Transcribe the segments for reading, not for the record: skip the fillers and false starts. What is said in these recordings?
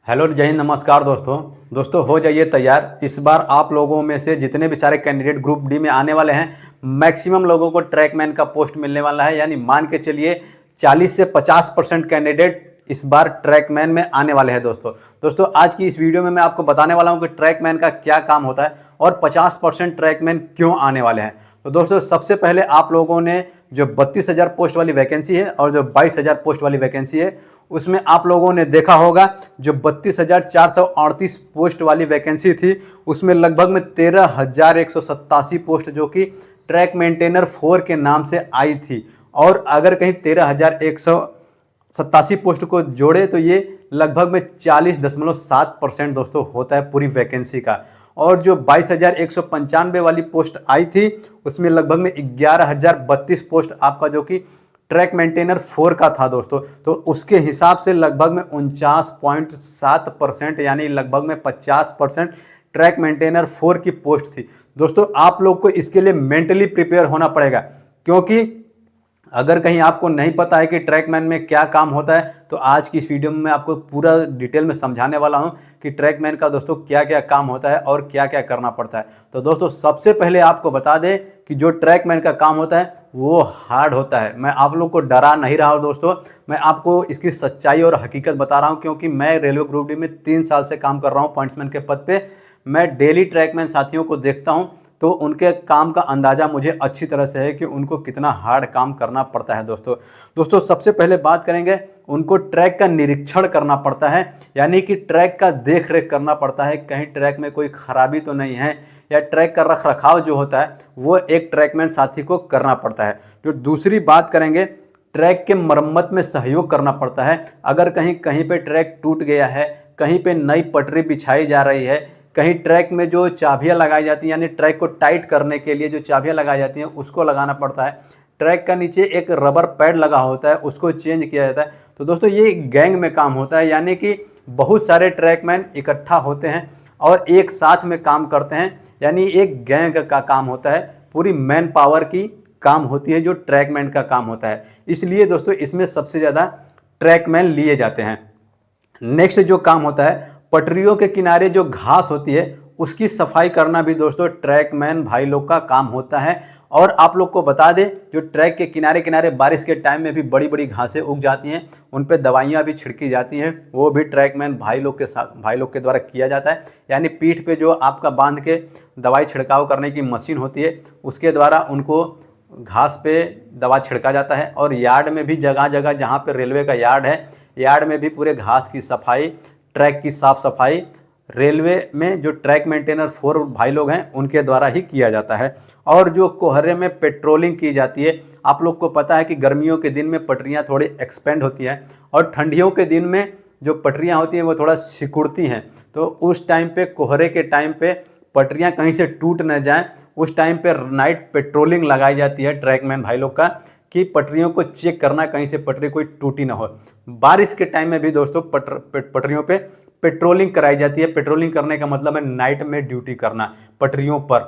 Hello जय हिंद, नमस्कार दोस्तों हो जाइए तैयार। इस बार आप लोगों में से जितने भी सारे कैंडिडेट ग्रुप डी में आने वाले हैं, मैक्सिमम लोगों को ट्रैकमैन का पोस्ट मिलने वाला है। यानी मान के चलिए 40 से 50% कैंडिडेट इस बार ट्रैकमैन में आने वाले हैं। दोस्तों आज की इस वीडियो में मैं आपको बताने वाला हूं कि ट्रैकमैन का क्या काम होता है और 50% ट्रैकमैन क्यों आने वाले हैं। तो दोस्तों सबसे पहले आप लोगों ने जो 32,000 पोस्ट वाली वैकेंसी है और जो 22,000 पोस्ट वाली वैकेंसी है, उसमें आप लोगों ने देखा होगा जो 32,438 पोस्ट वाली वैकेंसी थी, उसमें लगभग में 13,187 पोस्ट जो कि ट्रैक मेंटेनर 4 के नाम से आई थी। और अगर कहीं 13,187 पोस्ट को जोड़े तो ये लगभग में 40.7% दोस्तों होता है पूरी वैकेंसी का। और जो 22,195 वाली पोस्ट आई थी, उसमें लगभग में 11,032 पोस्ट आपका जो कि ट्रैक मेंटेनर 4 का था दोस्तों। तो उसके हिसाब से लगभग में 49.7% यानी लगभग में 50% ट्रैक मेंटेनर 4 की पोस्ट थी। दोस्तों आप लोग को इसके लिए मेंटली प्रिपेयर होना पड़ेगा, क्योंकि अगर कहीं आपको नहीं पता है कि ट्रैकमैन में क्या काम होता है, तो आज की इस वीडियो में मैं आपको पूरा डिटेल में समझाने वाला हूं कि ट्रैकमैन का दोस्तों क्या क्या काम होता है और क्या क्या करना पड़ता है। तो दोस्तों सबसे पहले आपको बता दें कि जो ट्रैकमैन का काम होता है वो हार्ड होता है। मैं आप लोग को डरा नहीं रहा हूँ दोस्तों, मैं आपको इसकी सच्चाई और हकीकत बता रहा हूँ, क्योंकि मैं रेलवे ग्रुप डी में 3 साल से काम कर रहा हूँ पॉइंट्समैन के पद पे। मैं डेली ट्रैकमैन साथियों को देखता हूँ तो उनके काम का अंदाज़ा मुझे अच्छी तरह से है कि उनको कितना हार्ड काम करना पड़ता है। दोस्तों सबसे पहले बात करेंगे, उनको ट्रैक का निरीक्षण करना पड़ता है, यानी कि ट्रैक का देख रेख करना पड़ता है, कहीं ट्रैक में कोई खराबी तो नहीं है, या ट्रैक का रख रखाव जो होता है वो एक ट्रैकमैन साथी को करना पड़ता है। जो दूसरी बात करेंगे, ट्रैक के मरम्मत में सहयोग करना पड़ता है। अगर कहीं कहीं पे ट्रैक टूट गया है, कहीं पे नई पटरी बिछाई जा रही है, कहीं ट्रैक में जो चाबियां लगाई जाती हैं, यानी ट्रैक को टाइट करने के लिए जो चाबियां लगाई जाती हैं उसको लगाना पड़ता है। ट्रैक का नीचे एक रबर पैड लगा होता है, उसको चेंज किया जाता है। तो दोस्तों ये गैंग में काम होता है, यानी कि बहुत सारे ट्रैकमैन इकट्ठा होते हैं और एक साथ में काम करते हैं, यानी एक गैंग का काम होता है। पूरी मैन पावर की काम होती है जो ट्रैकमैन का काम होता है। इसलिए दोस्तों इसमें सबसे ज़्यादा ट्रैकमैन लिए जाते हैं। नेक्स्ट जो काम होता है, पटरियों के किनारे जो घास होती है उसकी सफाई करना भी दोस्तों ट्रैकमैन भाई लोग का काम होता है। और आप लोग को बता दें, जो ट्रैक के किनारे किनारे बारिश के टाइम में भी बड़ी बड़ी घासें उग जाती हैं, उन पे दवाइयाँ भी छिड़की जाती हैं, वो भी ट्रैकमैन भाई लोग के द्वारा किया जाता है। यानी पीठ पे जो आपका बांध के दवाई छिड़काव करने की मशीन होती है, उसके द्वारा उनको घास पे दवा छिड़का जाता है। और यार्ड में भी जगह जगह जहाँ पे रेलवे का यार्ड है, यार्ड में भी पूरे घास की सफाई, ट्रैक की साफ सफाई रेलवे में जो ट्रैक मेंटेनर 4 भाई लोग हैं उनके द्वारा ही किया जाता है। और जो कोहरे में पेट्रोलिंग की जाती है, आप लोग को पता है कि गर्मियों के दिन में पटरियां थोड़ी एक्सपेंड होती हैं और ठंडियों के दिन में जो पटरियां होती हैं वो थोड़ा सिकुड़ती हैं। तो उस टाइम पे, कोहरे के टाइम पे पटरियां कहीं से टूट न जाएं, उस टाइम पे नाइट पेट्रोलिंग लगाई जाती है ट्रैकमैन भाई लोग का, कि पटरियों को चेक करना कहीं से पटरी कोई टूटी ना हो। बारिश के टाइम में भी दोस्तों पटरियों पे पेट्रोलिंग कराई जाती है। पेट्रोलिंग करने का मतलब है नाइट में ड्यूटी करना पटरियों पर।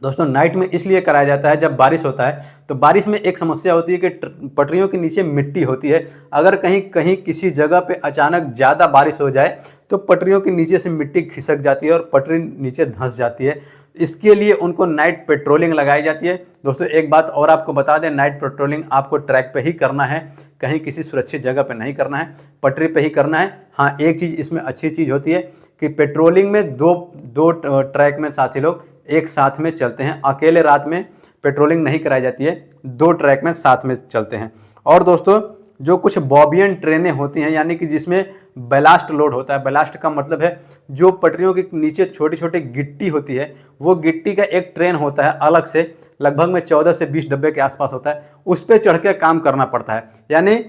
दोस्तों नाइट में इसलिए कराया जाता है, जब बारिश होता है तो बारिश में एक समस्या होती है कि पटरियों के नीचे मिट्टी होती है। अगर कहीं कहीं किसी जगह पे अचानक ज़्यादा बारिश हो जाए तो पटरियों के नीचे से मिट्टी खिसक जाती है और पटरी नीचे धंस जाती है। इसके लिए उनको नाइट पेट्रोलिंग लगाई जाती है। दोस्तों एक बात और आपको बता दें, नाइट पेट्रोलिंग आपको ट्रैक पे ही करना है, कहीं किसी सुरक्षित जगह पे नहीं करना है, पटरी पे ही करना है। हाँ, एक चीज़ इसमें अच्छी चीज़ होती है कि पेट्रोलिंग में दो ट्रैक में साथी लोग एक साथ में चलते हैं। अकेले रात में पेट्रोलिंग नहीं कराई जाती है, 2 ट्रैक में साथ में चलते हैं। और दोस्तों जो कुछ बॉबियन ट्रेनें होती हैं, यानी कि जिसमें बैलास्ट लोड होता है। बैलास्ट का मतलब है जो पटरियों के नीचे छोटी छोटी गिट्टी होती है, वो गिट्टी का एक ट्रेन होता है अलग से, लगभग में 14 से 20 डब्बे के आसपास होता है, उस पर चढ़ के काम करना पड़ता है। यानी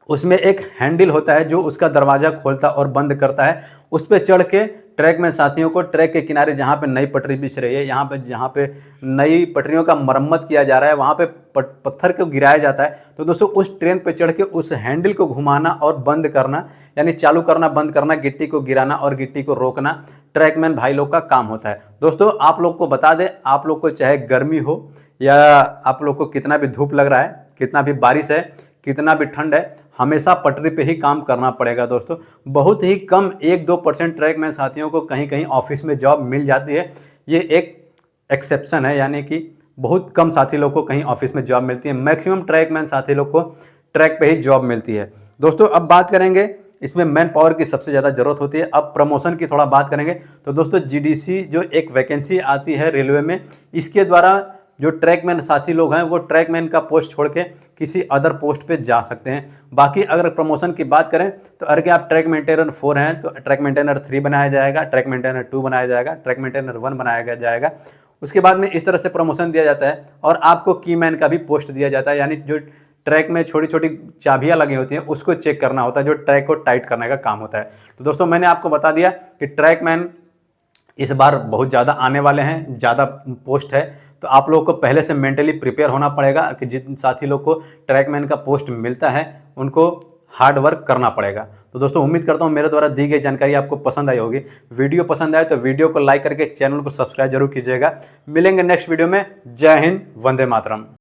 उसमें एक हैंडल होता है जो उसका दरवाज़ा खोलता और बंद करता है, उस पर चढ़ के ट्रैक में साथियों को ट्रैक के किनारे जहाँ पे नई पटरी बिछ रही है, जहाँ पे नई पटरियों का मरम्मत किया जा रहा है, वहाँ पे पत्थर को गिराया जाता है। तो दोस्तों उस ट्रेन पे चढ़ के उस हैंडल को घुमाना और बंद करना, यानी चालू करना बंद करना, गिट्टी को गिराना और गिट्टी को रोकना ट्रैकमैन भाई लोग का काम होता है। दोस्तों आप लोग को बता दें, आप लोग को चाहे गर्मी हो या आप लोग को कितना भी धूप लग रहा है, कितना भी बारिश है, कितना भी ठंड है, हमेशा पटरी पे ही काम करना पड़ेगा दोस्तों। बहुत ही कम 1-2% ट्रैकमैन साथियों को कहीं कहीं ऑफिस में जॉब मिल जाती है। ये एक एक्सेप्शन है, यानी कि बहुत कम साथी लोग को कहीं ऑफिस में जॉब मिलती है। मैक्सिमम ट्रैकमैन साथी लोग को ट्रैक पे ही जॉब मिलती है। दोस्तों अब बात करेंगे, इसमें मैन पावर की सबसे ज़्यादा ज़रूरत होती है। अब प्रमोशन की थोड़ा बात करेंगे तो दोस्तों जीडीसी जो एक वैकेंसी आती है रेलवे में, इसके द्वारा जो ट्रैकमैन साथी लोग हैं वो ट्रैकमैन का पोस्ट छोड़ के किसी अदर पोस्ट पे जा सकते हैं। बाकी अगर प्रमोशन की बात करें तो अगर आप ट्रैक मेंटेनर 4 हैं तो ट्रैक मेंटेनर 3 बनाया जाएगा, ट्रैक मेंटेनर 2 बनाया जाएगा, ट्रैक मेंटेनर 1 बनाया जाएगा। उसके बाद में इस तरह से प्रमोशन दिया जाता है और आपको की मैन का भी पोस्ट दिया जाता है, यानी जो ट्रैक में छोटी छोटी चाबियां लगी होती हैं उसको चेक करना होता है, जो ट्रैक को टाइट करने का काम होता है। तो दोस्तों मैंने आपको बता दिया कि ट्रैकमैन इस बार बहुत ज़्यादा आने वाले हैं, ज़्यादा पोस्ट है, तो आप लोगों को पहले से मेंटली प्रिपेयर होना पड़ेगा कि जिन साथी लोग को ट्रैकमैन का पोस्ट मिलता है उनको हार्ड वर्क करना पड़ेगा। तो दोस्तों उम्मीद करता हूँ मेरे द्वारा दी गई जानकारी आपको पसंद आई होगी। वीडियो पसंद आए तो वीडियो को लाइक करके चैनल को सब्सक्राइब जरूर कीजिएगा। मिलेंगे नेक्स्ट वीडियो में। जय हिंद, वंदे मातरम।